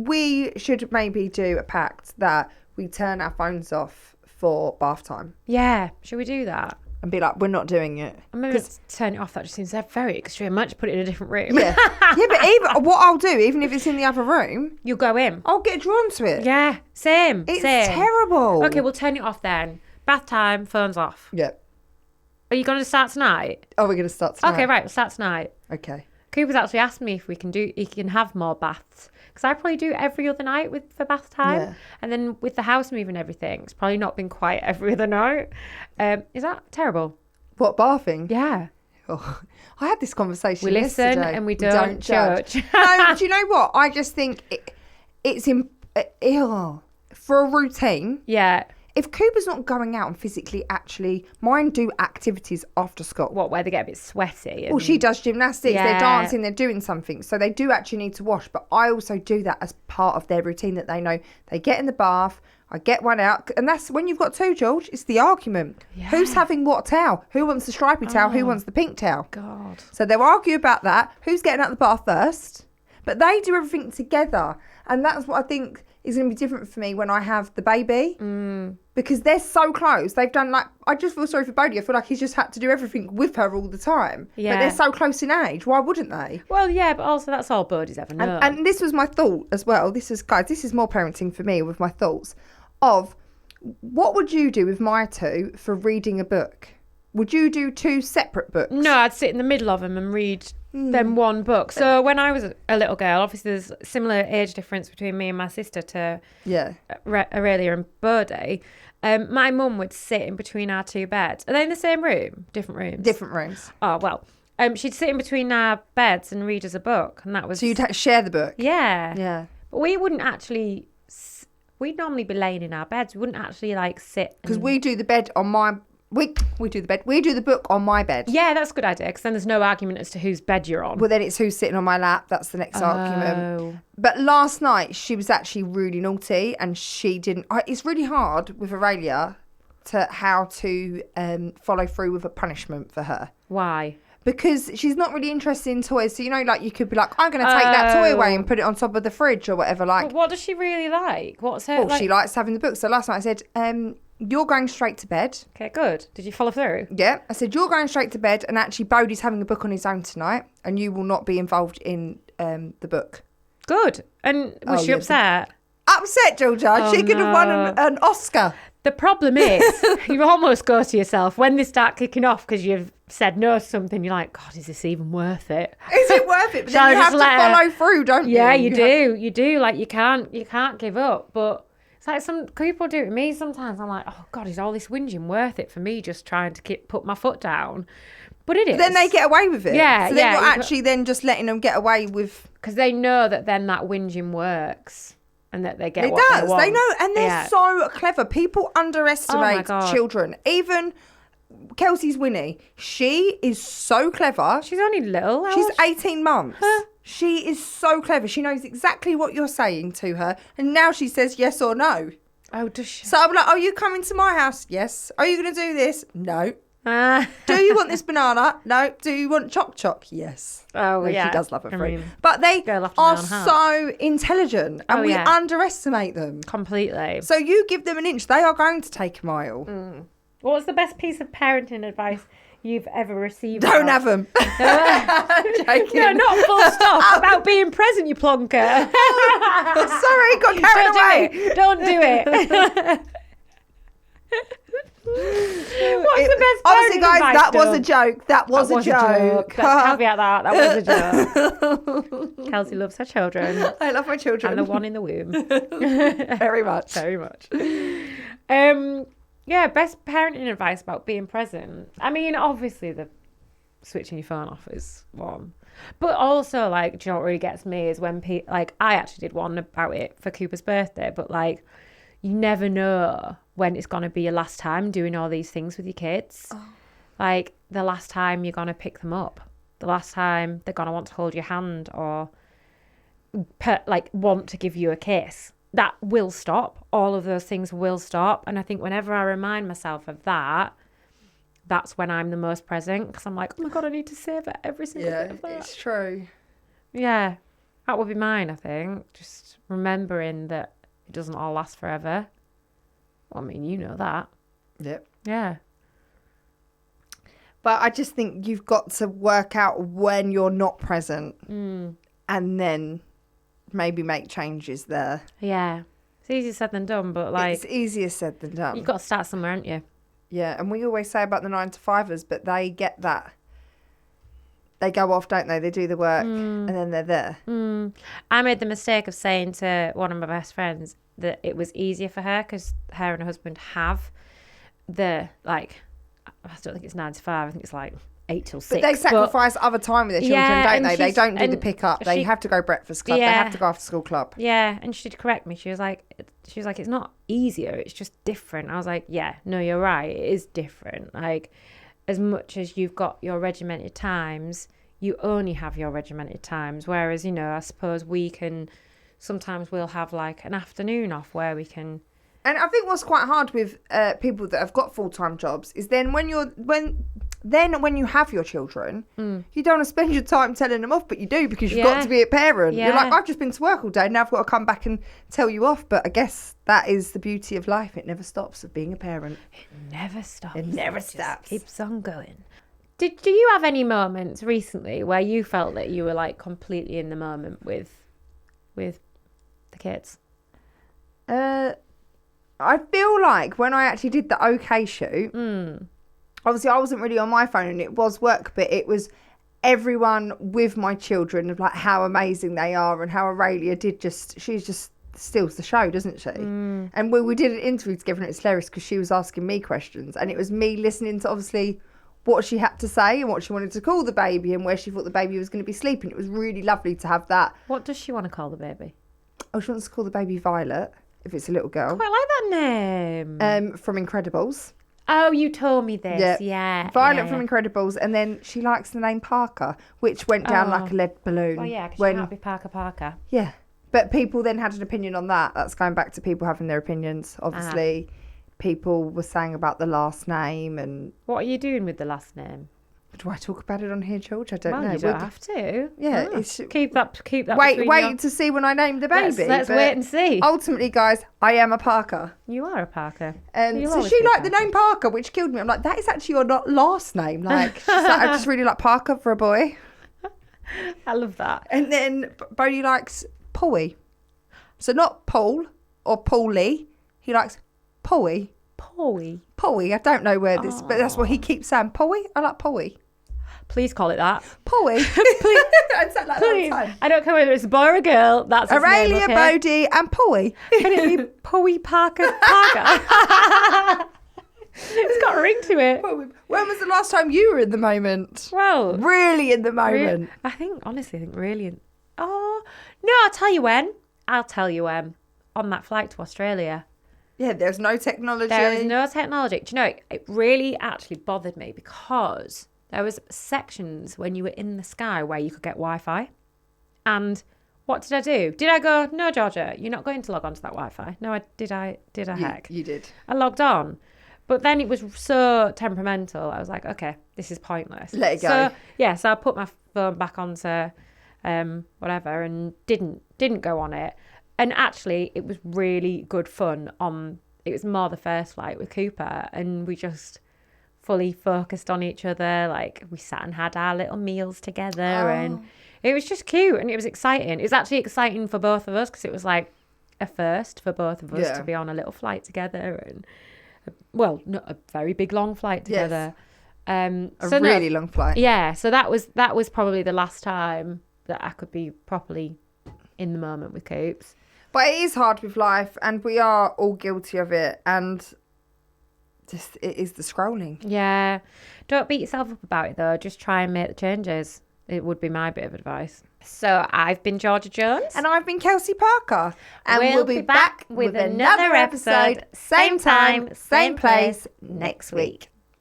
we should maybe do a pact that we turn our phones off for bath time. Yeah, should we do that? And be like, we're not doing it. I mean, turn it off. That just seems very extreme. I might just put it in a different room. Yeah, yeah, but even what I'll do, even if it's in the other room, you'll go in. I'll get drawn to it. Yeah, same. It's same. terrible. Okay, we'll turn it off then. Bath time, phones off. Yeah. Are you going to start tonight? Oh, we're going to start tonight. Okay, right. We'll start tonight. Okay. Cooper's actually asked me if he can have more baths. Because I probably do every other night for bath time. Yeah. And then with the house move and everything, it's probably not been quite every other night. Is that terrible? What, bathing? Yeah. Oh, I had this conversation We listen yesterday. and we don't judge. No, do you know what? I just think it's for a routine. Yeah. If Cooper's not going out and physically mine do activities after school. What, where they get a bit sweaty? Well, she does gymnastics, Yeah. they're dancing, they're doing something. So they do actually need to wash. But I also do that as part of their routine that they know. They get in the bath, I get one out. And that's when you've got two, George, it's the argument. Yeah. Who's having what towel? Who wants the stripy towel? Who wants the pink towel? God. So they'll argue about that. Who's getting out of the bath first? But they do everything together. And that's what I think is going to be different for me when I have the baby. Because they're so close. They've done I just feel sorry for Bodhi. I feel like he's just had to do everything with her all the time. Yeah. But they're so close in age. Why wouldn't they? Well, yeah, but also that's all Bodhi's ever known. And this was my thought as well. This is more parenting for me with my thoughts of what would you do with my two for reading a book? Would you do two separate books? No, I'd sit in the middle of them and read them one book. So when I was a little girl, obviously there's a similar age difference between me and my sister to Aurelia and Bodhi. My mum would sit in between our two beds. Are they in the same room? Different rooms? Different rooms. Oh, well. She'd sit in between our beds and read us a book. And that was... So you'd share the book? Yeah. Yeah. But we wouldn't actually... We'd normally be laying in our beds. We wouldn't actually, sit... Because we do the bed on my... We do the bed. We do the book on my bed. Yeah, that's a good idea, because then there's no argument as to whose bed you're on. Well, then it's who's sitting on my lap. That's the next argument. But last night, she was actually really naughty, and she didn't... It's really hard with Aurelia to how to follow through with a punishment for her. Why? Because she's not really interested in toys. So, you could be like, I'm going to take that toy away and put it on top of the fridge or whatever. But what does she really like? What's her... She likes having the book. So last night I said... you're going straight to bed. Okay, good. Did you follow through? Yeah. I said, you're going straight to bed, and actually Bodhi's having a book on his own tonight, and you will not be involved in the book. Good. And was she upset? Upset, Georgia. She could have won an Oscar. The problem is, you almost go to yourself when they start kicking off because you've said no to something. You're like, God, is this even worth it? Is it worth it? But then you have to follow through, don't you? Yeah, you do. You do. You can't give up. But it's like some people do it to me sometimes. I'm like, oh God, is all this whinging worth it for me just trying to put my foot down? But it is. Then they get away with it. Yeah, so then you're actually then just letting them get away with... Because they know that then that whinging works and that they get what they want. They know, and they're so clever. People underestimate children. Even Kelsey's Winnie. She is so clever. She's only little. She's 18 months. She is so clever. She knows exactly what you're saying to her. And now she says yes or no. Oh, does she? So I'm like, are you coming to my house? Yes. Are you going to do this? No. Do you want this banana? No. Do you want choc? Yes. Oh, yeah. She does love her fruit. But they are so intelligent, and we underestimate them. Completely. So you give them an inch, they are going to take a mile. What's the best piece of parenting advice you've ever received? Don't have them. No, not full stop. About being present, you plonker. Sorry, got carried away. Don't do it. What's the best honestly, guys, advice, that was a joke. That was a joke. Let's caveat that was a joke. Kelsey loves her children. I love my children. And the one in the womb. Very much. Very much. Yeah, best parenting advice about being present. I mean, obviously the switching your phone off is one. But also, do you know what really gets me is when I actually did one about it for Cooper's birthday, but you never know when it's going to be your last time doing all these things with your kids. Oh. The last time you're going to pick them up, the last time they're going to want to hold your hand or want to give you a kiss. That will stop. All of those things will stop. And I think whenever I remind myself of that, that's when I'm the most present, because I'm like, oh my God, I need to savor every single bit of that. It's true. Yeah. That would be mine, I think. Just remembering that it doesn't all last forever. Well, I mean, you know that. Yep. Yeah. But I just think you've got to work out when you're not present and then maybe make changes there. Yeah. It's easier said than done, but like... It's easier said than done. You've got to start somewhere, haven't you? Yeah, and we always say about the 9-to-5ers, but they get that. They go off, don't they? They do the work and then they're there. I made the mistake of saying to one of my best friends that it was easier for her because her and her husband have the, like, I don't think it's 9 to 5. I think it's like 8 till 6. But they sacrifice other time with their children, don't they? They don't do the pick-up. They have to go breakfast club. They have to go after school club. Yeah, and she did correct me. She was like, it's not easier. It's just different. I was like, yeah, no, you're right. It is different. Like, as much as you've got your regimented times, you only have your regimented times. Whereas, you know, I suppose sometimes we'll have like an afternoon off where we can. And I think what's quite hard with people that have got full-time jobs is then when you have your children, you don't want to spend your time telling them off, but you do because you've got to be a parent. Yeah. You're like, I've just been to work all day, now I've got to come back and tell you off. But I guess that is the beauty of life. It never stops of being a parent. It never stops. It never Just stops. keeps on going. Do you have any moments recently where you felt that you were like completely in the moment with the kids? I feel like when I actually did the OK shoot, obviously I wasn't really on my phone and it was work, but it was everyone with my children of like how amazing they are and how Aurelia she's just steals the show, doesn't she? And we did an interview together and it's hilarious because she was asking me questions and it was me listening to obviously what she had to say and what she wanted to call the baby and where she thought the baby was going to be sleeping. It was really lovely to have that. What does she want to call the baby? Oh, she wants to call the baby Violet. If it's a little girl. I quite like that name. From Incredibles. Oh, you told me this. Yeah. Violet from Incredibles. And then she likes the name Parker, which went down like a lead balloon. Oh, yeah, because she can't be Parker. Yeah. But people then had an opinion on that. That's going back to people having their opinions. Obviously, people were saying about the last name and... What are you doing with the last name? Do I talk about it on here, George? I don't know. You don't have to. Yeah. Keep that. Wait to see when I name the baby. Let's wait and see. Ultimately, guys, I am a Parker. You are a Parker. So she liked the name Parker, which killed me. I'm like, that is actually your last name. Like, she's like, I just really like Parker for a boy. I love that. And then Bodie likes Paulie. So not Paul or Paulie. He likes Paulie. Paulie. I don't know where this, but that's what he keeps saying. Paulie. I like Paulie. Please call it that. Paulie. Please. I'd say like Please. that all the time. I don't care whether it's a boy or a girl. That's his Aurelia, name, okay? Bodie, and Paulie. Can it be Paulie Parker? It's got a ring to it. When was the last time you were in the moment? Well, really in the moment. I think really. Oh no! I'll tell you when. On that flight to Australia. Yeah, there's no technology. There is no technology. Do you know, it really actually bothered me because there was sections when you were in the sky where you could get Wi-Fi. And what did I do? Did I go, no, Georgia, you're not going to log on to that Wi-Fi? No, did I heck? You did. I logged on. But then it was so temperamental. I was like, okay, this is pointless. Let it go. So I put my phone back onto whatever and didn't go on it. And actually, it was really good fun. It was more the first flight with Cooper, and we just fully focused on each other. Like, we sat and had our little meals together, and it was just cute, and it was exciting. It was actually exciting for both of us because it was like a first for both of us to be on a little flight together, and not a very big long flight together. Yes. A really long flight. Yeah, so that was probably the last time that I could be properly in the moment with Coops. But it is hard with life, and we are all guilty of it, and just it is the scrolling. Yeah. Don't beat yourself up about it, though. Just try and make the changes. It would be my bit of advice. So I've been Georgia Jones. And I've been Kelsey Parker. And we'll be back with another episode, same time, same place, next week.